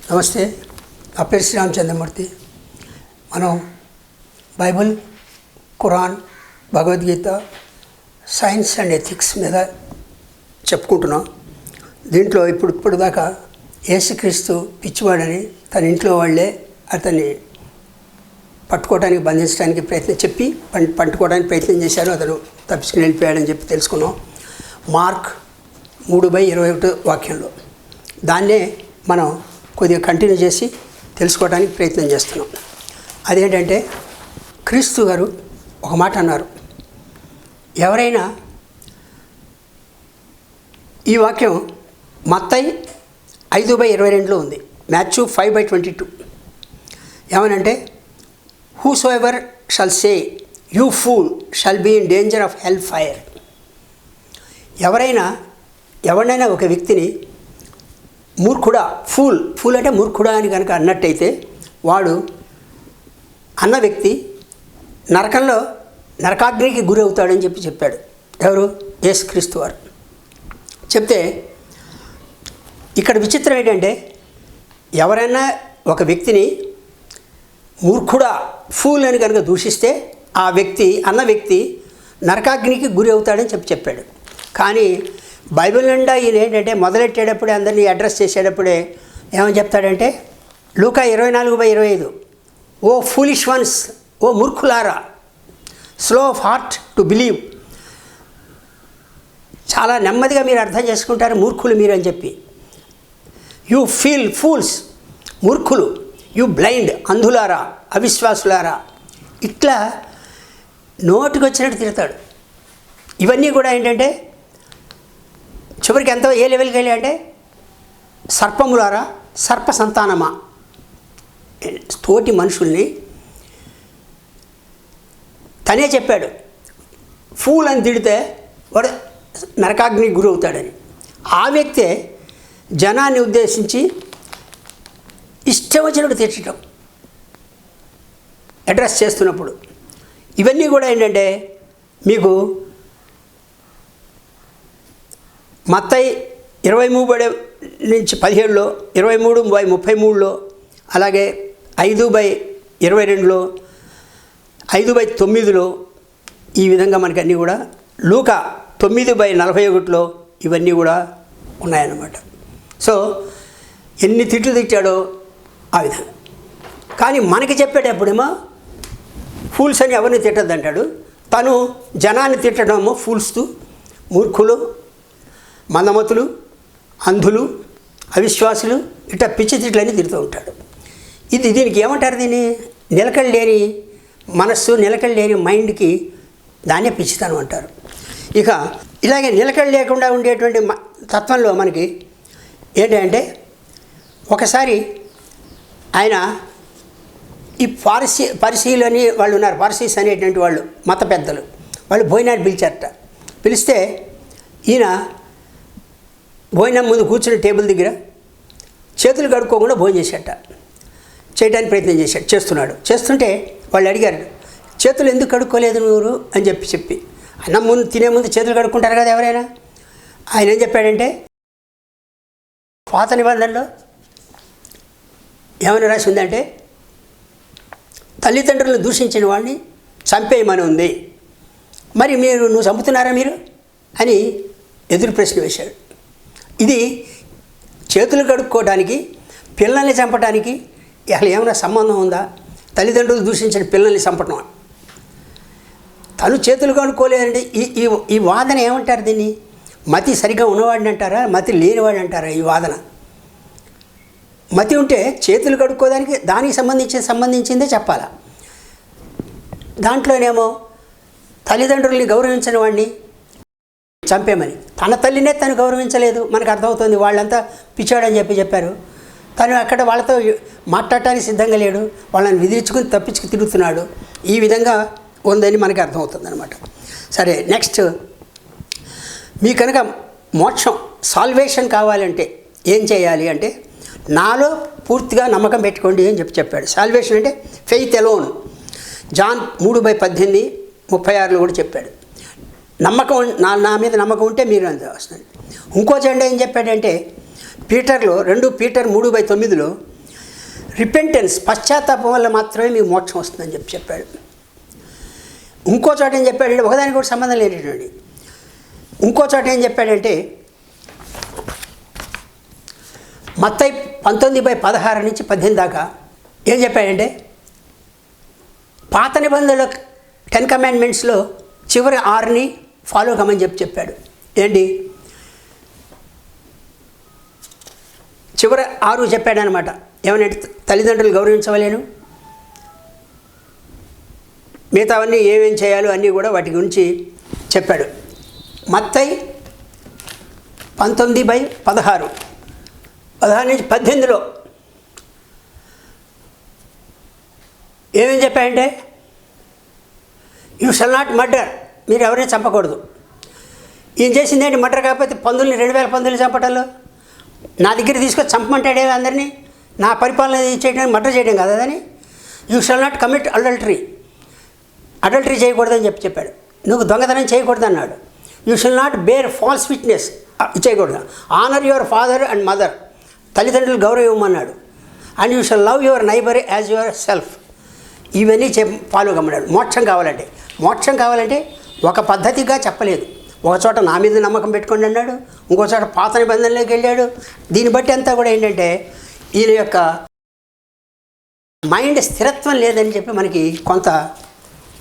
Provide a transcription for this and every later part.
నమస్తే. నా పేరు శ్రీరామచంద్రమూర్తి. మనం Bible, Quran, Bhagavad Gita, science and ethics మీద చెప్పుకుంటున్నాం. దీంట్లో ఇప్పుడు దాకా యేసుక్రీస్తు పిచ్చివాడని తన ఇంట్లో వాళ్ళే అతన్ని పట్టుకోవడానికి, బంధించడానికి పట్టుకోవడానికి ప్రయత్నం చేశారు. అతను తప్పించుకుని వెళ్ళిపోయాడని చెప్పి తెలుసుకున్నాం. మార్క్ 3:21 వాక్యంలో దాన్నే మనం కొద్దిగా కంటిన్యూ చేసి తెలుసుకోవడానికి ప్రయత్నం చేస్తున్నాం. అదేంటంటే క్రీస్తు గారు ఒక మాట అన్నారు. ఎవరైనా ఈ వాక్యం మత్తయి 5:22లో ఉంది, మాథ్యూ 5:22. ఏమనంటే, whosoever shall say you fool shall be in danger of hell fire. ఎవరినైనా ఒక వ్యక్తిని మూర్ఖుడా, ఫూల్ అంటే మూర్ఖుడా అని కనుక అన్నట్టయితే వాడు అన్న వ్యక్తి నరకాగ్నికి గురి అవుతాడని చెప్పాడు. ఎవరు? యేసుక్రీస్తు వారు చెప్తే, ఇక్కడ విచిత్రం ఏంటంటే, ఎవరైనా ఒక వ్యక్తిని మూర్ఖుడా, ఫూల్ అని కనుక దూషిస్తే ఆ వ్యక్తి అన్న వ్యక్తి నరకాగ్నికి గురి అవుతాడని చెప్పాడు. కానీ బైబిల్ నిండా ఈయన ఏంటంటే మొదలెట్టేటప్పుడే, అందరినీ అడ్రస్ చేసేటప్పుడే ఏమని చెప్తాడంటే, లూకా 24:25, ఓ ఫూలిష్ వన్స్, ఓ మూర్ఖులారా, slow of heart to believe. చాలా నెమ్మదిగా మీరు అర్థం చేసుకుంటారు మూర్ఖులు మీరు అని చెప్పి. యూ ఫీల్ ఫూల్స్, మూర్ఖులు. యూ బ్లైండ్, అంధులారా, అవిశ్వాసులారా. ఇట్లా నోటికి వచ్చినట్టు తిడతాడు. ఇవన్నీ కూడా ఏంటంటే చివరికి ఎంతో ఏ లెవెల్కి వెళ్ళి అంటే, సర్పములారా, సర్ప సంతానమా, తోటి మనుషుల్ని తనే చెప్పాడు. ఫూల్ అని తిడితే వాడు నరకాగ్నికి గురి అవుతాడని. ఆ వ్యక్తే జనాన్ని ఉద్దేశించి ఇష్టం వచ్చినట్టు తిట్టడం అడ్రస్ చేస్తున్నప్పుడు. ఇవన్నీ కూడా ఏంటంటే మీకు మత్తయి 23:17లో, 23:33లో, అలాగే 5:22లో, 5:9లో ఈ విధంగా మనకి అన్నీ కూడా, లూకా 9:41లో ఇవన్నీ కూడా ఉన్నాయన్నమాట. సో ఎన్ని తిట్లు తిట్టాడో ఆ విధంగా. కానీ మనకి చెప్పేటప్పుడేమో ఫూల్స్ అని ఎవరిని తిట్టద్దంటాడు. తను జనాన్ని తిట్టడమో ఫూల్స్తూ, మూర్ఖులు, మందమతులు, అంధులు, అవిశ్వాసులు, ఇట్లా పిచ్చి తిట్లన్నీ తిడుతూ ఉంటాడు. దీనికి ఏమంటారు? దీన్ని నిలకడలేని మనస్సు, నిలకడలేని మైండ్కి దాన్నే పిచ్చితనం అంటారు. ఇక ఇలాగే నిలకడ లేకుండా ఉండేటువంటి తత్వంలో మనకి ఏంటంటే, ఒకసారి ఆయన ఈ పార్సీలు అని వాళ్ళు ఉన్నారు, పార్సీస్ అనేటువంటి వాళ్ళు మత పెద్దలు, వాళ్ళు భోజనాన్ని పిలిచారట. పిలిస్తే ఈయన భోజనం ముందు కూర్చుని టేబుల్ దగ్గర చేతులు కడుక్కోకుండా భోజనం చేయడానికి ప్రయత్నం చేస్తుంటే వాళ్ళు అడిగారు, చేతులు ఎందుకు కడుక్కోలేదు నువ్వు అని చెప్పి అన్నం ముందు తినే ముందు చేతులు కడుక్కుంటారు కదా ఎవరైనా. ఆయన ఏం చెప్పాడంటే, పాత నిబంధనలో ఏమైనా రాసి ఉందంటే, తల్లిదండ్రులను దూషించిన వాడిని చంపేయమని ఉంది, మరి నువ్వు చంపుతున్నారా మీరు అని ఎదురు ప్రశ్న వేశాడు. ఇది చేతులు కడుక్కోవడానికి, పిల్లల్ని చంపడానికి అసలు ఏమైనా సంబంధం ఉందా? తల్లిదండ్రులు దూషించిన పిల్లల్ని చంపటం. తను చేతులు కడుక్కోలేదంటే ఈ వాదన ఏమంటారు? దీన్ని మతి సరిగ్గా ఉన్నవాడిని అంటారా, మతి లేనివాడిని అంటారా? ఈ వాదన మతి ఉంటే చేతులు కడుక్కోవడానికి దానికి సంబంధించిందే చెప్పాలా. దాంట్లోనేమో తల్లిదండ్రుల్ని గౌరవించిన వాడిని చంపేమని, తన తల్లినే తను గౌరవించలేదు. మనకు అర్థమవుతుంది వాళ్ళంతా పిచ్చాడని చెప్పారు. తను అక్కడ వాళ్ళతో మాట్లాడటానికి సిద్ధంగా లేడు, వాళ్ళని విధించుకుని తప్పించుకు తిరుగుతున్నాడు. ఈ విధంగా ఉందని మనకి అర్థమవుతుంది అనమాట. సరే, నెక్స్ట్, మీ కనుక మోక్షం, సాల్వేషన్ కావాలంటే ఏం చేయాలి అంటే, నాలో పూర్తిగా నమ్మకం పెట్టుకోండి అని చెప్పాడు. సాల్వేషన్ అంటే ఫెయిత్ ఎలోన్. జాన్ 3:18-36లో కూడా చెప్పాడు. నమ్మకం, నా మీద నమ్మకం ఉంటే మీరు అంతే వస్తుంది. ఇంకో జెండా ఏం చెప్పాడంటే, 2 పీటర్ 3:9 రిపెంటెన్స్, పశ్చాత్తాపం వల్ల మాత్రమే మీకు మోక్షం వస్తుందని చెప్పాడు. ఇంకో చోట ఏం చెప్పాడంటే, ఒకదానికి కూడా సంబంధం లేనటువంటి ఇంకో చోట ఏం చెప్పాడంటే, మత్తయి 19:16 నుంచి 18 దాకా ఏం చెప్పాడంటే, పాత నిబంధనలో 10 కమాండ్మెంట్స్లో చివరి 6ని ఫాలో కమని చెప్పాడు. ఏంటి చివరి 6 చెప్పాడనమాట. ఏమనంటే తల్లిదండ్రులు గౌరవించవలేను, మిగతావన్నీ ఏమేం చేయాలో అన్నీ కూడా వాటి గురించి చెప్పాడు. మత్తయి 19:16 నుంచి 18లో ఏమేం చెప్పాయంటే, యూ షల్ నాట్ మర్డర్, మీరు ఎవరైనా చంపకూడదు. ఈయన చేసింది ఏంటి? మర్డర్ కాకపోతే పందుల్ని 2000 పందులు చంపటంలో నా దగ్గర తీసుకొచ్చి చంపమంటాడే అందరినీ, నా పరిపాలన చేయడానికి మర్డర్ చేయడం కదా అదని. You shall not commit adultery చేయకూడదని చెప్పాడు. నువ్వు దొంగతనం చేయకూడదు అన్నాడు. You shall not bear false witness చేయకూడదు. Honour your father and mother, తల్లిదండ్రులు గౌరవం ఇవ్వమన్నాడు. And you shall love your neighbour as yourself. ఇవన్నీ ఫాలో కమ్మన్నాడు. మోక్షం కావాలంటే ఒక పద్ధతిగా చెప్పలేదు. ఒక చోట నా మీద నమ్మకం పెట్టుకోండి అన్నాడు, ఇంకో చోట పాత నిబంధనలోకి వెళ్ళాడు. దీన్ని బట్టి అంతా కూడా ఏంటంటే ఈయన యొక్క మైండ్ స్థిరత్వం లేదని చెప్పి మనకి కొంత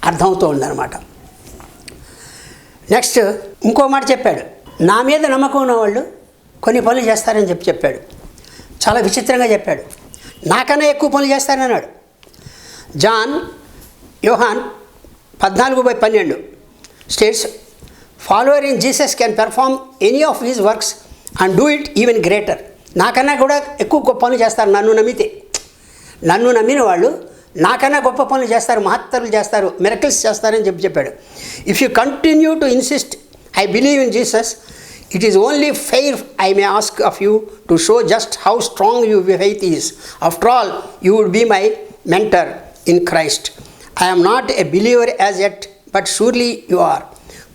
అర్థమవుతూ ఉందన్నమాట. నెక్స్ట్ ఇంకో మాట చెప్పాడు, నా మీద నమ్మకం ఉన్నవాళ్ళు కొన్ని పనులు చేస్తారని చెప్పాడు. చాలా విచిత్రంగా చెప్పాడు. నాకన్నా ఎక్కువ పనులు చేస్తారన్నాడు. యోహాన్ 14:12 states, follower in Jesus can perform any of his works and do it even greater. నాకన్నా కూడా ఎక్కువ గొప్ప పనులు చేస్తారు నన్ను నమ్మిన వాళ్ళు నాకన్నా గొప్ప పనులు చేస్తారు, మహత్తరులు చేస్తారు, మిరకిల్స్ చేస్తారని చెప్పాడు. If you continue to insist I believe in Jesus, it is only fair I may ask of you to show just how strong your faith is. After all you would be my mentor in Christ. I am not a believer as yet, but surely you are.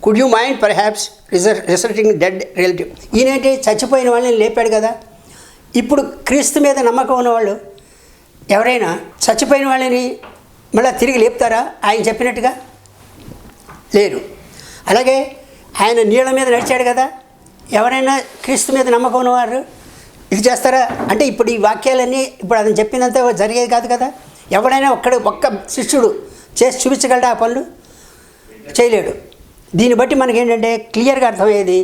Could you mind perhaps resurrecting dead relative? ఈయనంటే చచ్చిపోయిన వాళ్ళని లేపాడు కదా. ఇప్పుడు క్రీస్తు మీద నమ్మకం ఉన్నవాళ్ళు ఎవరైనా చచ్చిపోయిన వాళ్ళని మళ్ళీ తిరిగి లేపుతారా ఆయన చెప్పినట్టుగా? లేరు. అలాగే ఆయన నీళ్ళ మీద నడిచాడు కదా, ఎవరైనా క్రీస్తు మీద నమ్మకం ఉన్నవారు ఇది చేస్తారా అంటే? ఇప్పుడు ఈ వాక్యాలన్నీ ఇప్పుడు అతను చెప్పినంత జరిగేది కాదు కదా. ఎవడైనా ఒక్క శిష్యుడు చేసి చూపించగలడా? ఆ పనులు చేయలేడు. దీన్ని బట్టి మనకేంటంటే క్లియర్గా అర్థమయ్యేది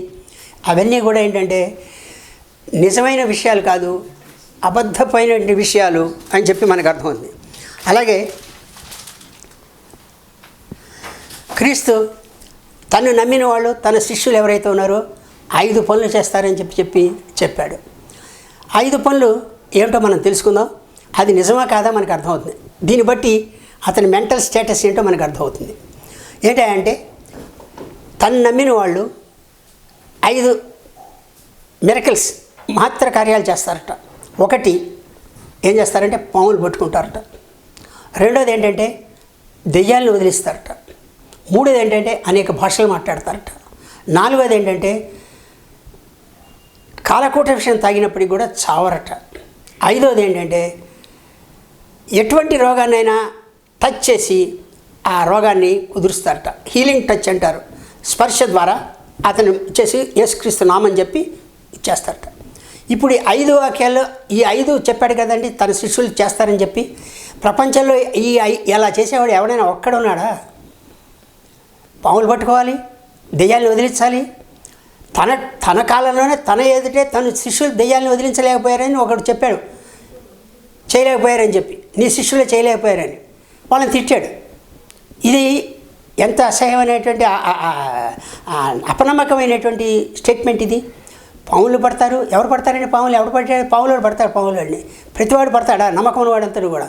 అవన్నీ కూడా ఏంటంటే నిజమైన విషయాలు కాదు, అబద్ధమైన విషయాలు అని చెప్పి మనకు అర్థమవుతుంది. అలాగే క్రీస్తు తను నమ్మిన వాళ్ళు తన శిష్యులు ఎవరైతే ఉన్నారో 5 పనులు చేస్తారని చెప్పాడు. 5 పనులు ఏమిటో మనం తెలుసుకుందాం. అది నిజమా కాదా మనకు అర్థమవుతుంది. దీన్ని బట్టి అతని మెంటల్ స్టేటస్ ఏంటో మనకు అర్థమవుతుంది. ఏంటంటే తను నమ్మిన వాళ్ళు 5 మిరకిల్స్ మహత్తర కార్యాలు చేస్తారట. ఒకటి ఏం చేస్తారంటే పాములు పట్టుకుంటారట. రెండోది ఏంటంటే దెయ్యాలను వదిలిస్తారట. మూడోది ఏంటంటే అనేక భాషలు మాట్లాడతారట. నాలుగోది ఏంటంటే కాలకూట విషయం తాగినప్పటికి కూడా చావరట. ఐదోది ఏంటంటే ఎటువంటి రోగాన్నైనా టచ్ చేసి ఆ రోగాన్ని కుదురుస్తారట. హీలింగ్ టచ్ అంటారు. స్పర్శ ద్వారా అతను చేసి యేసుక్రీస్తు నామని చెప్పి ఇచ్చేస్తారట. ఇప్పుడు ఈ 5 వాక్యాల్లో ఈ 5 చెప్పాడు కదండి తన శిష్యులు చేస్తారని చెప్పి. ప్రపంచంలో ఇలా చేసేవాడు ఎవడైనా ఒక్కడున్నాడా? పాములు పట్టుకోవాలి, దెయ్యాలను వదిలించాలి. తన కాలంలోనే తన ఎదుటే తన శిష్యులు దెయ్యాలను వదిలించలేకపోయారని ఒకడు చెప్పాడు, చేయలేకపోయారని చెప్పి. నీ శిష్యులే చేయలేకపోయారని వాళ్ళని తిట్టాడు. ఇది ఎంత అసహ్యమైనటువంటి అపనమ్మకమైనటువంటి స్టేట్మెంట్ ఇది. పాములు పడతారు, ఎవరు పడతారండి? పాములు ఎవరు పడతారు? పాములు పడతారు. పాములు అండి ప్రతివాడు పడతాడా? నమ్మకం ఉన్నవాడంతడు కూడా.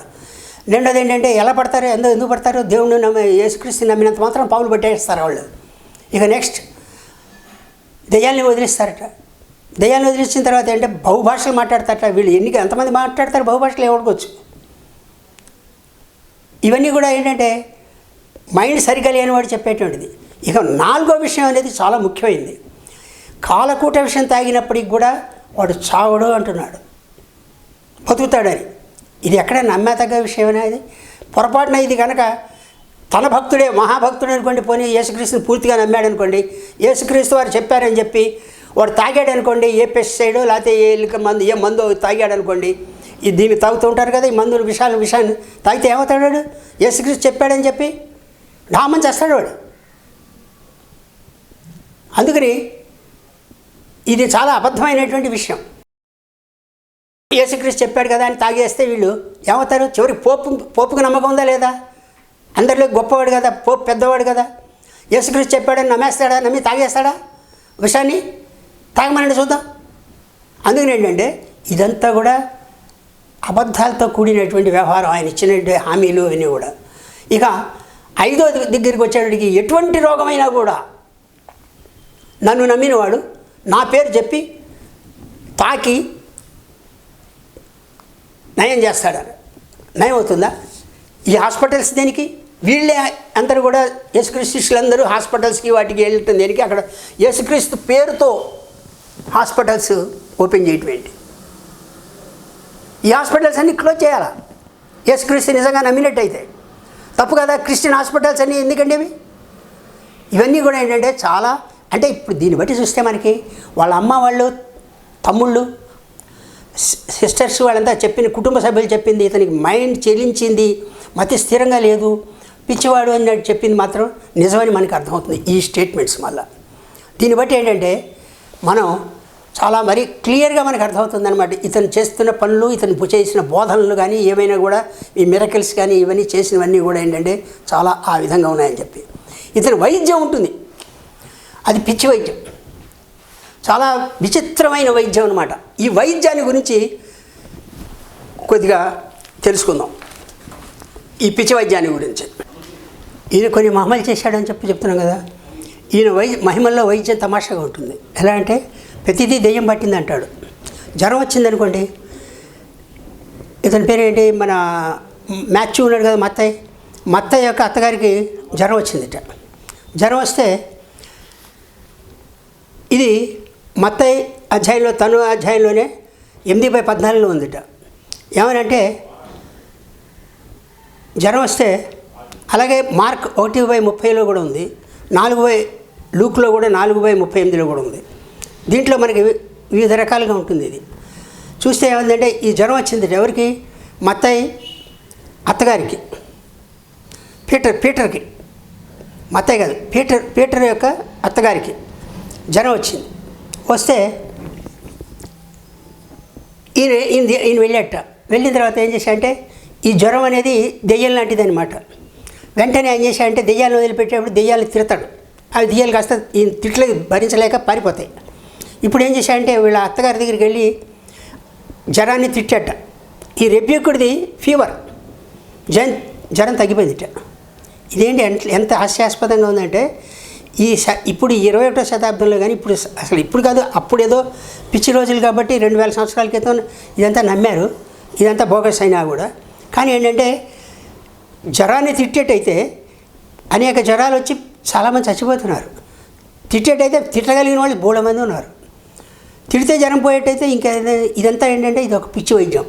రెండోది ఏంటంటే ఎలా పడతారు, ఎందుకు పడతారు? దేవుడిని యేసుక్రీస్తుని నమ్మినంత మాత్రం పాములు పట్టేస్తారు వాళ్ళు. ఇక నెక్స్ట్ దెయ్యాల్ని వదిలిస్తారట. దెయ్యాన్ని వదిలించిన తర్వాత ఏంటంటే బహుభాషలు మాట్లాడతారట. వీళ్ళు ఎంతమంది మాట్లాడతారు బహుభాషలు ఎవడుకోవచ్చు. ఇవన్నీ కూడా ఏంటంటే మైండ్ సరిగ్గా లేనివాడు చెప్పేటువంటిది. ఇక 4వ విషయం అనేది చాలా ముఖ్యమైనది. కాలకూట విషయం తాగినప్పటికి కూడా వాడు చావడు అంటున్నాడు, బతుకుతాడని. ఇది ఎక్కడ నమ్మతగ్గ విషయమైనా ఇది? పొరపాటున ఇది కనుక తన భక్తుడే మహాభక్తుడు అనుకోండి, పోనీ యేసుక్రీస్తుని పూర్తిగా నమ్మాడు అనుకోండి, యేసుక్రీస్తు వారు చెప్పారని చెప్పి వాడు తాగాడు అనుకోండి, ఏ పెస్టిసైడో లేకపోతే ఏ మందో తాగాడు అనుకోండి, దీన్ని తాగుతూ ఉంటారు కదా, ఈ మందులు విషయాన్ని తాగితే ఏమవుతాడు వాడు? యేసుక్రీస్తు చెప్పాడని చెప్పి డామని చేస్తాడు వాడు. అందుకని ఇది చాలా అబద్ధమైనటువంటి విషయం. యేసుక్రీస్తు చెప్పాడు కదా అని తాగేస్తే వీళ్ళు ఏమవుతారు? చివరికి పోపుకు నమ్మకం ఉందా లేదా? అందరిలో గొప్పవాడు కదా, పోపు పెద్దవాడు కదా, యేసుక్రీస్తు చెప్పాడని నమ్మేస్తాడా? నమ్మి తాగేస్తాడా విషయాన్ని? తాగమనండి చూద్దాం. అందుకని ఏంటంటే ఇదంతా కూడా అబద్ధాలతో కూడినటువంటి వ్యవహారం, ఆయన ఇచ్చినటువంటి హామీలు అవన్నీ కూడా. ఇక 5వ దగ్గరికి వచ్చేటికి ఎటువంటి రోగమైనా కూడా నన్ను నమ్మినవాడు నా పేరు చెప్పి తాకి నయం చేస్తాడు. నయం అవుతుందా? ఈ హాస్పిటల్స్ దేనికి? వీళ్ళే అందరూ కూడా యేసుక్రీస్తు శిష్యులందరూ హాస్పిటల్స్కి వాటికి వెళ్ళటం దేనికి? అక్కడ యేసుక్రీస్తు పేరుతో హాస్పిటల్స్ ఓపెన్ చేయటం ఏంటి? ఈ హాస్పిటల్స్ అన్నీ క్లోజ్ చేయాలా? యేసుక్రీస్తు నిజంగా నమ్మినట్టయితే తప్పు కదా. క్రిస్టియన్ హాస్పిటల్స్ అన్నీ ఎందుకండి ఇవి? ఇవన్నీ కూడా ఏంటంటే చాలా, అంటే ఇప్పుడు దీన్ని బట్టి చూస్తే మనకి వాళ్ళ అమ్మ వాళ్ళు, తమ్ముళ్ళు, సిస్టర్స్ వాళ్ళంతా చెప్పిన, కుటుంబ సభ్యులు చెప్పింది, ఇతనికి మైండ్ చెలించింది, మతి స్థిరంగా లేదు, పిచ్చివాడు అని చెప్పింది మాత్రం నిజమని మనకు అర్థమవుతుంది ఈ స్టేట్మెంట్స్ వల్ల. దీన్ని బట్టి ఏంటంటే మనం చాలా మరీ క్లియర్గా మనకు అర్థమవుతుంది అనమాట. ఇతను చేస్తున్న పనులు, ఇతను చేసిన బోధనలు కానీ ఏమైనా కూడా, ఈ మిరకల్స్ కానీ ఇవన్నీ చేసినవన్నీ కూడా ఏంటంటే చాలా ఆ విధంగా ఉన్నాయని చెప్పి. ఇతని వైద్యం ఉంటుంది, అది పిచ్చి వైద్యం, చాలా విచిత్రమైన వైద్యం అనమాట. ఈ వైద్యాన్ని గురించి కొద్దిగా తెలుసుకుందాం. ఈ పిచ్చి వైద్యాన్ని గురించి ఈయన కొన్ని మహిమలు చేశాడని చెప్తున్నాం కదా. ఈయన మహిమల్లో వైద్యం తమాషాగా ఉంటుంది. ఎలా అంటే ప్రతిదీ దెయ్యం పట్టింది అంటాడు. జ్వరం వచ్చిందనుకోండి, ఇతని పేరు ఏంటి, మన మ్యాథ్యూ ఉన్నాడు కదా, మత్తయ్య యొక్క అత్తగారికి జ్వరం వచ్చిందిట. జ్వరం వస్తే ఇది మత్తయి అధ్యాయంలో, తను అధ్యాయంలోనే 8/14 ఉందిట. ఏమనంటే జ్వరం వస్తే, అలాగే మార్క్ 1/30 కూడా ఉంది, లూక్లో కూడా 4/38 కూడా ఉంది. దీంట్లో మనకి వివిధ రకాలుగా ఉంటుంది. ఇది చూస్తే ఏమందంటే ఈ జ్వరం వచ్చింది ఎవరికి? మత్తయి అత్తగారికి, పీటర్కి, మత్తయి కాదు, పీటర్ యొక్క అత్తగారికి జ్వరం వచ్చింది. వస్తే ఈయన వెళ్ళాట. వెళ్ళిన తర్వాత ఏం చేశాడంటే ఈ జ్వరం అనేది దెయ్యం లాంటిది అనమాట. వెంటనే ఏం చేశాడంటే దెయ్యాలను వదిలిపెట్టేప్పుడు దెయ్యాలు తిడతాడు. అవి దెయ్యాలు కాస్త ఈ తిట్లు భరించలేక పారిపోతాయి. ఇప్పుడు ఏం చేశాడంటే వీళ్ళ అత్తగారి దగ్గరికి వెళ్ళి జ్వరాన్ని తిట్టాట. ఈ రెబ్యూకుడిది ఫీవర్, జ్వరం తగ్గిపోయిందిట. ఇదేంటి ఎంత హాస్యాస్పదంగా ఉందంటే ఇప్పుడు 21వ శతాబ్దంలో కానీ, ఇప్పుడు కాదు, అప్పుడేదో పిచ్చి రోజులు కాబట్టి 2000 సంవత్సరాల క్రితం ఇదంతా నమ్మారు. ఇదంతా బోగస్ అయినా కూడా. కానీ ఏంటంటే జ్వరాన్ని తిట్టేటైతే అనేక జ్వరాలు వచ్చి చాలామంది చచ్చిపోతున్నారు. తిట్టేటైతే తిట్టగలిగిన వాళ్ళు బోళ్ళ మంది ఉన్నారు. తిడితే జ్వరం పోయేటైతే ఇంకా ఇదంతా ఏంటంటే ఇది ఒక పిచ్చి వైద్యం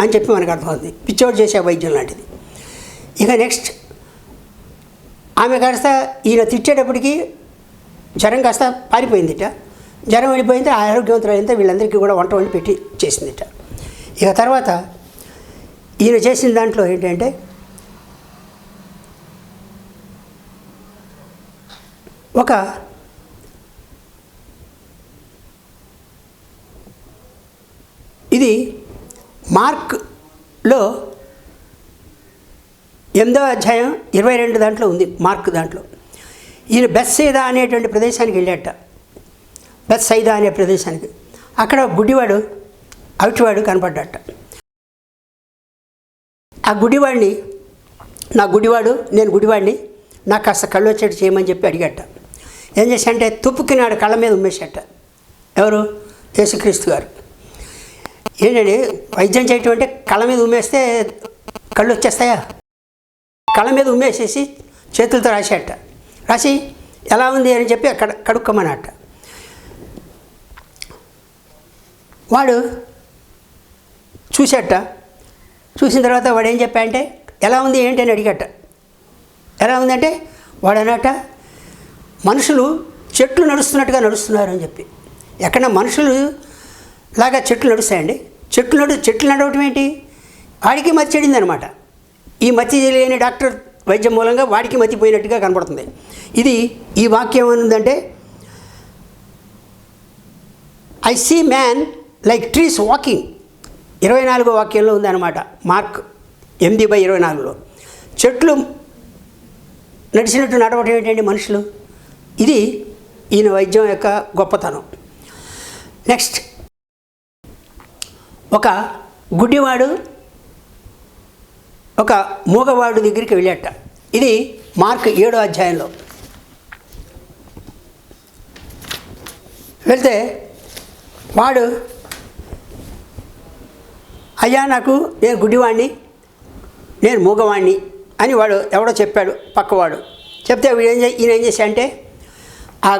అని చెప్పి మనకు అర్థమవుతుంది. పిచ్చోడు చేసే వైద్యం లాంటిది. ఇక నెక్స్ట్ ఆమె కాస్త ఈయన తిట్టేటప్పటికి జ్వరం కాస్త పారిపోయిందిట. జ్వరం వెళ్ళిపోయింది, ఆరోగ్యవంతులైతే వీళ్ళందరికీ కూడా వంట వండి పెట్టి చేసిందిట. ఇక తర్వాత ఈయన చేసిన దాంట్లో ఏంటంటే ఇది మార్క్లో 8వ అధ్యాయం 22 దాంట్లో ఉంది. మార్క్ దాంట్లో ఈయన బెత్సైదా అనేటువంటి ప్రదేశానికి వెళ్ళాట. బెత్సైదా అనే ప్రదేశానికి. అక్కడ గుడ్డివాడు, అవిటివాడు కనపడ్డట. ఆ గుడ్డివాడిని, నేను గుడివాడిని, నాకు కాస్త కళ్ళు వచ్చేట్టు చేయమని చెప్పి అడిగట. ఏం చేశాడంటే తుప్పుకినాడు కళ్ళ మీద ఉమ్మేసేట. ఎవరు? యేసుక్రీస్తు గారు. ఏంటండి వైద్యం చేయటం అంటే కళ్ళ మీద ఉమ్మేస్తే కళ్ళు వచ్చేస్తాయా? కళ్ళ మీద ఉమ్మేసేసి చేతులతో రాసేట. రాసి ఎలా ఉంది అని చెప్పి అక్కడ కడుక్కోమన్నట్ట. వాడు చూసిన తర్వాత వాడు ఏం చెప్పాడంటే ఎలా ఉంది ఏంటి అని అడిగట. ఎలా ఉందంటే వాడు అన్నట మనుషులు చెట్లు నడుస్తున్నట్టుగా నడుస్తున్నారు అని చెప్పి. ఎక్కడ మనుషులు లాగా చెట్లు నడుస్తాయండి? చెట్లు నడవటం ఏంటి? వాడికి మతి చెడిందనమాట. ఈ మతి లేని డాక్టర్ వైద్యం మూలంగా వాడికి మతిపోయినట్టుగా కనపడుతుంది. ఈ వాక్యం ఏముందంటే I see man like trees walking 24వ వాక్యంలో ఉందన్నమాట. మార్క్ 8/24లో చెట్లు నడిచినట్టు నడవటం ఏంటండి మనుషులు. ఇది ఈయన వైద్యం యొక్క గొప్పతనం. నెక్స్ట్, ఒక గుడ్డివాడు ఒక మూగవాడు దగ్గరికి వెళ్ళాట. ఇది మార్క్ 7వ అధ్యాయంలో. వెళ్తే వాడు అయ్యా నేను గుడ్డివాడిని, నేను మూగవాడిని అని వాడు ఎవడో చెప్పాడు పక్కవాడు. చెప్తే ఈయన ఏం చేశాడంటే ఆ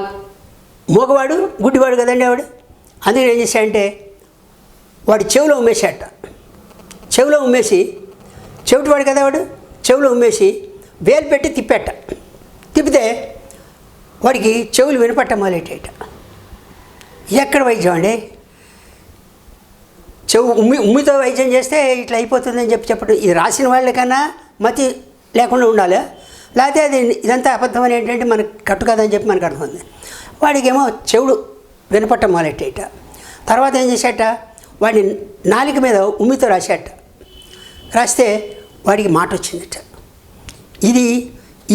మూగవాడు గుడ్డివాడు కదండి వాడు, అందుకని ఏం చేశాడంటే వాడి చెవిలో ఉమ్మేశాట. చెవిలో ఉమ్మేసి, చెవిటివాడు కదా వాడు, చెవిలో ఉమ్మేసి వేలు పెట్టి తిప్పితే వాడికి చెవులు వినపట్ట మొదలెట్టేట. ఎక్కడ వైద్యం అండి? ఉమ్మితో వైద్యం చేస్తే ఇట్లా అయిపోతుందని చెప్పడం, ఇది రాసిన వాళ్ళకన్నా మతి లేకుండా ఉండాలి. లేకపోతే ఇదంతా అబద్ధం అని ఏంటంటే మనకు కట్టు కదని చెప్పి మనకు అర్థమైంది. వాడికేమో చెవుడు వినపట్ట మొదలెట్టేట. తర్వాత ఏం చేశాట, వాడిని నాలుక మీద ఉమ్మితో రాస్తే వాడికి మాట వచ్చిందట.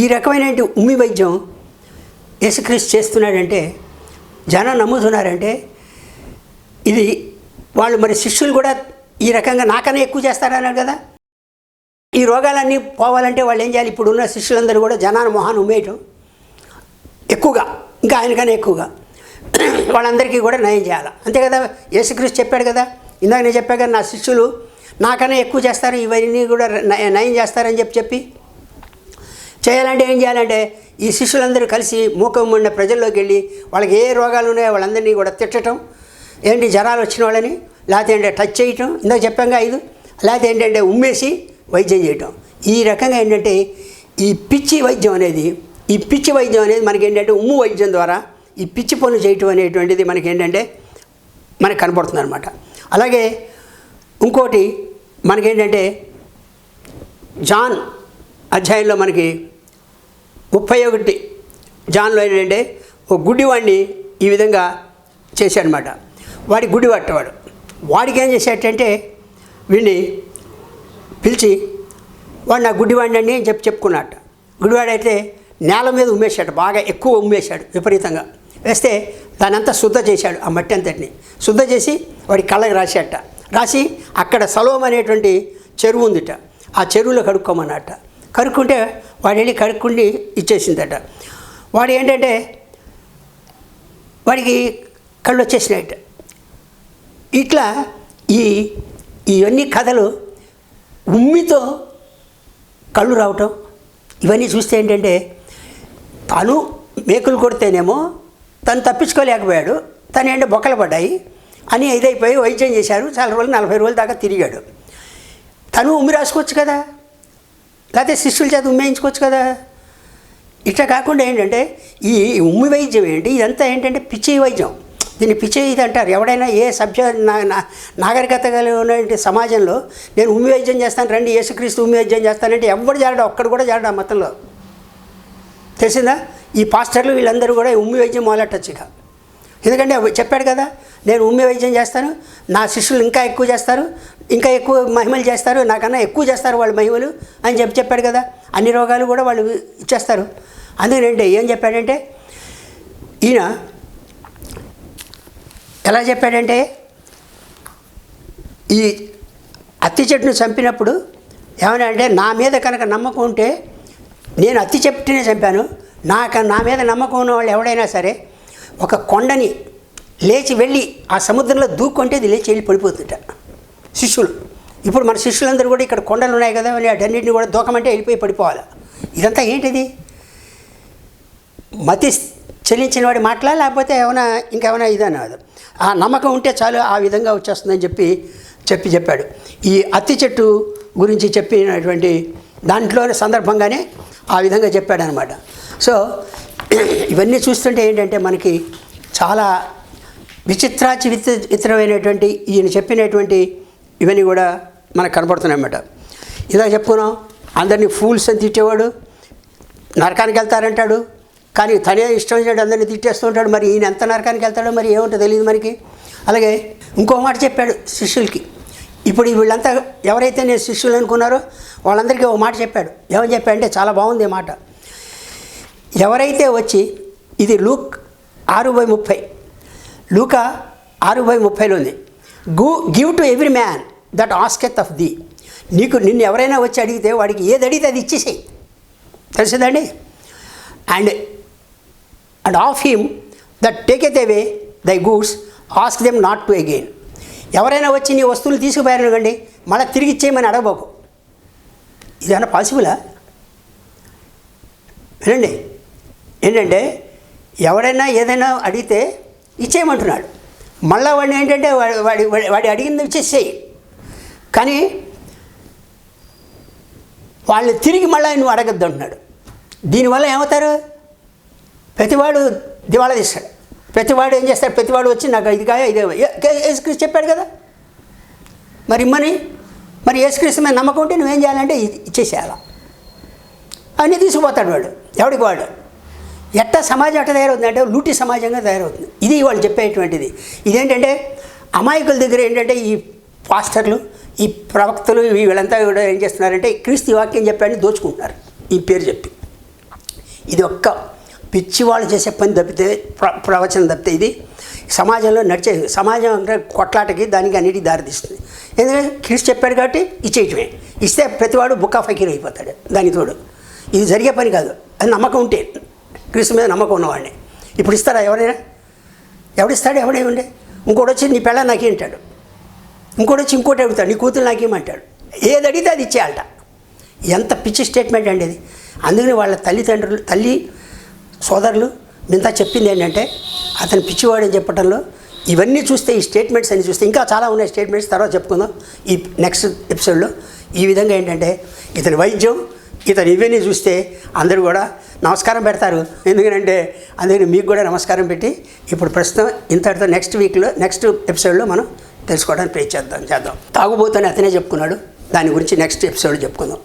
ఈ రకమైన ఉమ్మి వైద్యం యేసుక్రీస్తు చేస్తున్నాడంటే జనం నమ్ముతున్నారంటే ఇది వాళ్ళు మరి శిష్యులు కూడా ఈ రకంగా నాకన్నా ఎక్కువ చేస్తారన్నారు కదా. ఈ రోగాలన్నీ పోవాలంటే వాళ్ళు ఏం చేయాలి? ఇప్పుడున్న శిష్యులందరూ కూడా జనాన్ని మొహాన్ని ఉమ్మేయటం ఎక్కువగా, ఇంకా ఆయనకన్నా ఎక్కువగా వాళ్ళందరికీ కూడా నయం చేయాలి. అంతే కదా యేసుక్రీస్తు చెప్పాడు కదా. ఇందాక నేను చెప్పా కదా, నా శిష్యులు నాకన్నా ఎక్కువ చేస్తారు, ఇవన్నీ కూడా నయం చేస్తారని చెప్పి చేయాలంటే ఏం చేయాలంటే ఈ శిష్యులందరూ కలిసి మూకం ఉన్న ప్రజల్లోకి వెళ్ళి వాళ్ళకి ఏ రోగాలు ఉన్నాయో వాళ్ళందరినీ కూడా తిట్టడం, ఏంటి జ్వరాలు వచ్చిన వాళ్ళని, లేకపోతే ఏంటంటే టచ్ చేయటం, ఇందాక చెప్పాగా 5, లేకపోతే ఏంటంటే ఉమ్మేసి వైద్యం చేయటం. ఈ రకంగా ఏంటంటే ఈ పిచ్చి వైద్యం అనేది మనకి ఏంటంటే ఉమ్ము వైద్యం ద్వారా ఈ పిచ్చి పనులు చేయటం అనేటువంటిది మనకి ఏంటంటే మనకు కనపడుతుంది అనమాట. అలాగే ఇంకోటి మనకేంటంటే జాన్ అధ్యాయంలో మనకి 31 జాన్లో ఏంటంటే ఒక గుడ్డివాడిని ఈ విధంగా చేశాడనమాట. వాడి గుడ్డి పట్టేవాడు. వాడికి ఏం చేశాడంటే వీడిని పిలిచి వాడు నా గుడ్డివాడిని అండి అని చెప్పుకున్నట్ట. గుడ్డివాడైతే నేల మీద ఉమ్మేశాడు, బాగా ఎక్కువ ఉమ్మేశాడు విపరీతంగా. వేస్తే దాని అంతా శుద్ధ చేశాడు, ఆ మట్టి అంతటిని శుద్ధ చేసి వాడి కళ్ళకి రాసి అక్కడ సలోమ్ అనేటువంటి చెరువు ఉందిట, ఆ చెరువులో కడుక్కోమన్నట్ట. కడుక్కుంటే వాడు వెళ్ళి కడుక్కుండి ఇచ్చేసిందట. వాడు ఏంటంటే వాడికి కళ్ళు వచ్చేసినాయట. ఇట్లా ఇవన్నీ కథలు ఉమ్మితో కళ్ళు రావటం ఇవన్నీ చూస్తే ఏంటంటే తను మేకులు కొడితేనేమో తను తప్పించుకోలేకపోయాడు, తను ఏంటో బొక్కలు పడ్డాయి అని ఇదైపోయి వైద్యం చేశారు. చాలా రోజులు 40 రోజుల దాకా తిరిగాడు. తను ఉమ్మి రాసుకోవచ్చు కదా, లేకపోతే శిష్యుల చేత ఉమ్మేయించుకోవచ్చు కదా. ఇట్లా కాకుండా ఏంటంటే ఈ ఉమ్మి వైద్యం ఇదంతా ఏంటంటే పిచ్చి వైద్యం. దీన్ని పిచ్చి ఇది అంటారు. ఎవడైనా ఏ నాగరికత కలిగి ఉన్న సమాజంలో నేను ఉమ్మి వైద్యం చేస్తాను, రండి యేసుక్రీస్తు ఉమ్మి వైద్యం చేస్తానంటే ఎవడు జారడా, ఒక్కడు కూడా జారడా మతంలో. తెలిసిందా? ఈ పాస్టర్లు వీళ్ళందరూ కూడా ఉమ్మి వైద్యం మొదలెట్టచ్చు ఇక. ఎందుకంటే చెప్పాడు కదా, నేను ఉమ్మి వైద్యం చేస్తాను, నా శిష్యులు ఇంకా ఎక్కువ చేస్తారు, ఇంకా ఎక్కువ మహిమలు చేస్తారు, నాకన్నా ఎక్కువ చేస్తారు వాళ్ళు మహిమలు అని చెప్పాడు కదా. అన్ని రోగాలు కూడా వాళ్ళు ఇచ్చేస్తారు. అందుకనంటే ఏం చెప్పాడంటే ఈయన ఎలా చెప్పాడంటే ఈ అత్తి చెట్టును చంపినప్పుడు ఏమన్నా అంటే నా మీద కనుక నమ్మకం ఉంటే, నేను అత్తి చెట్టునే చంపాను, నా మీద నమ్మకం ఉన్న వాళ్ళు ఎవడైనా సరే ఒక కొండని లేచి వెళ్ళి ఆ సముద్రంలో దూక్కుంటే అది లేచి వెళ్ళి పడిపోతుంట శిష్యులు. ఇప్పుడు మన శిష్యులందరూ కూడా ఇక్కడ కొండలు ఉన్నాయి కదా, వాటన్నిటిని కూడా దూకమంటే వెళ్ళిపోయి పడిపోవాలి. ఇదంతా ఏంటిది? మతి చెల్లించిన వాడి మాటలా, లేకపోతే ఇంకేమైనా ఇదన్నది. ఆ నమ్మకం ఉంటే చాలు, ఆ విధంగా వచ్చేస్తుందని చెప్పాడు. ఈ అత్తి చెట్టు గురించి చెప్పినటువంటి దాంట్లోనే సందర్భంగానే ఆ విధంగా చెప్పాడనమాట. సో ఇవన్నీ చూస్తుంటే ఏంటంటే మనకి చాలా విచిత్రమైనటువంటి ఈయన చెప్పినటువంటి ఇవన్నీ కూడా మనకు కనపడుతున్నాయి అన్నమాట. ఇలా చెప్పుకున్నాం, అందరినీ ఫూల్స్ అని తిట్టేవాడు, నరకానికి వెళ్తారంటాడు, కానీ తనే ఇష్టం చేయడు, అందరినీ తిట్టేస్తూ ఉంటాడు. మరి ఈయన ఎంత నరకానికి వెళ్తాడో మరి ఏముంటో తెలియదు మనకి. అలాగే ఇంకో మాట చెప్పాడు శిష్యులకి. ఇప్పుడు వీళ్ళంతా ఎవరైతే నేను శిష్యులు అనుకున్నారో వాళ్ళందరికీ ఒక మాట చెప్పాడు. ఏమని చెప్పాడంటే చాలా బాగుంది మాట. ఎవరైతే వచ్చి, ఇది లూక్ 6:30, లూకా 6:30లో ఉంది. Give to every man that asketh of thee. నిన్ను ఎవరైనా వచ్చి అడిగితే వాడికి ఏది అడిగితే అది ఇచ్చేసేయి, తెలిసిందండి. అండ్ ఆఫ్ హిమ్ దట్ టేకెత్ అవే దై goods ask them not to again. ఎవరైనా వచ్చి నీ వస్తువులు తీసుకుపోయారనుకోండి, మళ్ళీ తిరిగి ఇచ్చేయమని అడగబోకు. ఇదేమన్నా పాసిబులా? వినండి, ఏంటంటే ఎవరైనా ఏదైనా అడిగితే ఇచ్చేయమంటున్నాడు. మళ్ళీ వాడిని ఏంటంటే వాడి అడిగింది ఇచ్చేసేయి, కానీ వాళ్ళు తిరిగి మళ్ళీ నువ్వు అడగద్దు అంటున్నాడు. దీనివల్ల ఏమవుతారు? ప్రతివాడు దివాళా తీస్తాడు. ప్రతివాడు ఏం చేస్తాడు? ప్రతివాడు వచ్చి నాకు ఇది కాయ ఇదే యేసుక్రీస్తు చెప్పాడు కదా, మరి ఇమ్మని. మరి యేసుక్రీస్తు మీద నమ్మకం ఉంటే నువ్వేం చేయాలంటే ఇచ్చేసేయాలా, అన్నీ తీసుకుపోతాడు వాడు, ఎవడికి వాడు. ఎట్టా సమాజం ఎట్ట తయారవుతుంది అంటే లూటి సమాజంగా తయారవుతుంది. ఇది వాళ్ళు చెప్పేటువంటిది. ఇదేంటంటే అమాయకుల దగ్గర ఏంటంటే ఈ పాస్టర్లు, ఈ ప్రవక్తలు, వీళ్ళంతా కూడా ఏం చేస్తున్నారంటే క్రీస్తు వాక్యం చెప్పాడని దోచుకుంటున్నారు ఈ పేరు చెప్పి. ఇది ఒక్క పిచ్చివాళ్ళు చేసే పని తప్పితే, ప్రవచనం తప్పితే ఇది సమాజంలో నడిచే, సమాజం అంటే కొట్లాటకి దానికి అన్నిటికీ దారితీస్తుంది. ఎందుకంటే క్రీస్తు చెప్పాడు కాబట్టి ఇచ్చేయటమే. ఇస్తే ప్రతివాడు బుక్కా ఫకీర్ అయిపోతాడు. దాని తోడు ఇది జరిగే పని కాదు. అది నమ్మకం ఉంటే, క్రీస్తు మీద నమ్మకం ఉన్నవాడిని. ఇప్పుడు ఇస్తారా ఎవరైనా? ఎవడిస్తాడు? ఎవడే ఉండే. ఇంకోటి వచ్చి నీ పెళ్ళ నాకేంటాడు, ఇంకోటి వచ్చి ఇంకోటి అడుగుతాడు, నీ కూతురు నాకేమంటాడు. ఏది అడిగితే అది ఇచ్చేయాలట. ఎంత పిచ్చి స్టేట్మెంట్ అండి అది. అందుకని వాళ్ళ తల్లిదండ్రులు, తల్లి సోదరులు మిగతా చెప్పింది ఏంటంటే అతను పిచ్చివాడని చెప్పడంలో ఇవన్నీ చూస్తే, ఈ స్టేట్మెంట్స్ అన్ని చూస్తే, ఇంకా చాలా ఉన్నాయి స్టేట్మెంట్స్, తర్వాత చెప్పుకుందాం ఈ నెక్స్ట్ ఎపిసోడ్లో. ఈ విధంగా ఏంటంటే ఇతని వైద్యం, ఇతను ఇవన్నీ చూస్తే అందరూ కూడా నమస్కారం పెడతారు. ఎందుకంటే అందుకని మీకు కూడా నమస్కారం పెట్టి ఇప్పుడు ప్రస్తుతం ఇంతటితో నెక్స్ట్ ఎపిసోడ్లో మనం తెలుసుకోవడానికి ప్రయత్నం చేద్దాం. తాగుబోతని అతనే చెప్పుకున్నాడు. దాని గురించి నెక్స్ట్ ఎపిసోడ్ చెప్పుకుందాం.